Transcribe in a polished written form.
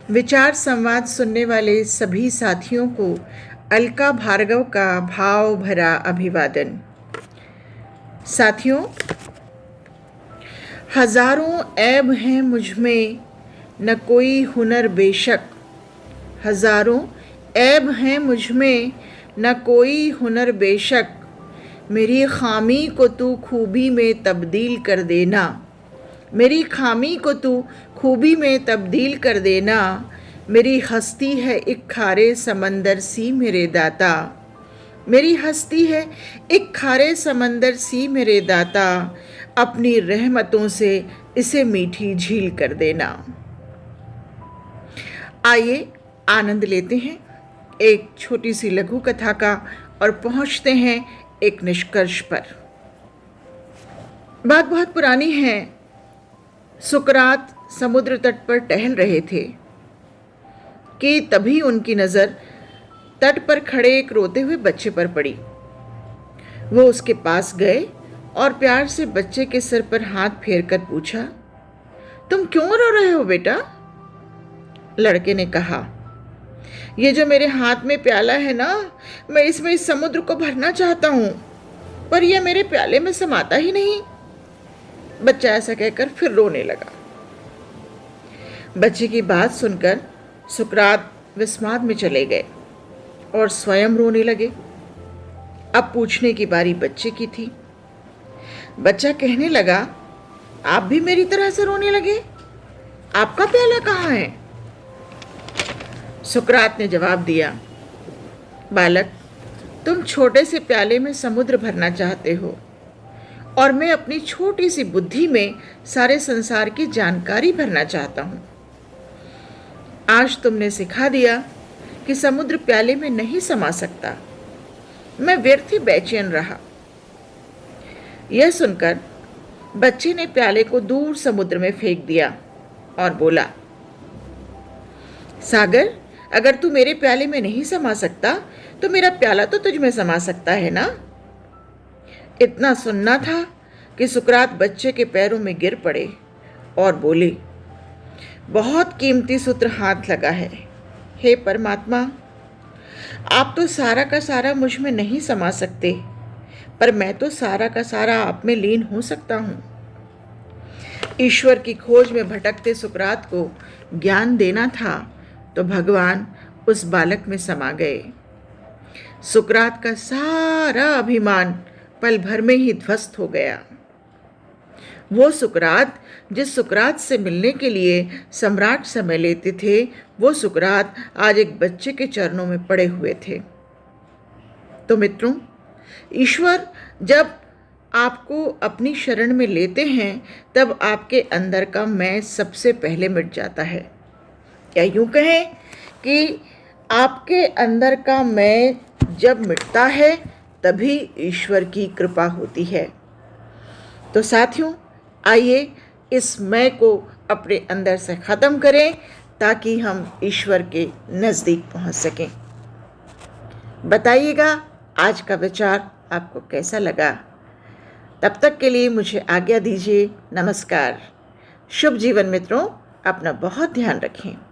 विचार संवाद सुनने वाले सभी साथियों को अलका भार्गव का भाव भरा अभिवादन। साथियों, हजारों ऐब हैं मुझ में, न कोई हुनर बेशक। हजारों ऐब हैं मुझ में, न कोई हुनर बेशक। मेरी खामी को तू खूबी में तब्दील कर देना। मेरी खामी को तू खूबी में तब्दील कर देना। मेरी हस्ती है एक खारे समंदर सी मेरे दाता। मेरी हस्ती है एक खारे समंदर सी मेरे दाता। अपनी रहमतों से इसे मीठी झील कर देना। आइए आनंद लेते हैं एक छोटी सी लघु कथा का और पहुंचते हैं एक निष्कर्ष पर। बात बहुत पुरानी है। सुकरात समुद्र तट पर टहल रहे थे कि तभी उनकी नज़र तट पर खड़े एक रोते हुए बच्चे पर पड़ी। वो उसके पास गए और प्यार से बच्चे के सिर पर हाथ फेरकर पूछा, तुम क्यों रो रहे हो बेटा? लड़के ने कहा, ये जो मेरे हाथ में प्याला है ना, मैं इसमें इस समुद्र को भरना चाहता हूँ, पर यह मेरे प्याले में समाता ही नहीं। बच्चा ऐसा कहकर फिर रोने लगा। बच्चे की बात सुनकर सुकरात विस्माद में चले गए और स्वयं रोने लगे। अब पूछने की बारी बच्चे की थी। बच्चा कहने लगा, आप भी मेरी तरह से रोने लगे? आपका प्याला कहाँ है? सुकरात ने जवाब दिया, बालक, तुम छोटे से प्याले में समुद्र भरना चाहते हो और मैं अपनी छोटी सी बुद्धि में सारे संसार की जानकारी भरना चाहता हूँ। आज तुमने सिखा दिया कि समुद्र प्याले में नहीं समा सकता। मैं व्यर्थ ही बेचैन रहा। यह सुनकर बच्चे ने प्याले को दूर समुद्र में फेंक दिया और बोला, सागर, अगर तू मेरे प्याले में नहीं समा सकता तो मेरा प्याला तो तुझ में समा सकता है ना। इतना सुनना था कि सुकरात बच्चे के पैरों में गिर पड़े और बोले, बहुत कीमती सूत्र हाथ लगा है। हे परमात्मा, आप तो सारा का सारा मुझ में नहीं समा सकते, पर मैं तो सारा का सारा आप में लीन हो सकता हूँ। ईश्वर की खोज में भटकते सुकरात को ज्ञान देना था तो भगवान उस बालक में समा गए। सुकरात का सारा अभिमान पल भर में ही ध्वस्त हो गया। वो सुकरात जिस सुकरात से मिलने के लिए सम्राट समय लेते थे, वो सुकरात आज एक बच्चे के चरणों में पड़े हुए थे। तो मित्रों, ईश्वर जब आपको अपनी शरण में लेते हैं तब आपके अंदर का मैं सबसे पहले मिट जाता है। या यूं कहें कि आपके अंदर का मैं जब मिटता है तभी ईश्वर की कृपा होती है। तो साथियों, आइए इस मैं को अपने अंदर से ख़त्म करें ताकि हम ईश्वर के नज़दीक पहुंच सकें। बताइएगा आज का विचार आपको कैसा लगा। तब तक के लिए मुझे आज्ञा दीजिए। नमस्कार। शुभ जीवन मित्रों, अपना बहुत ध्यान रखें।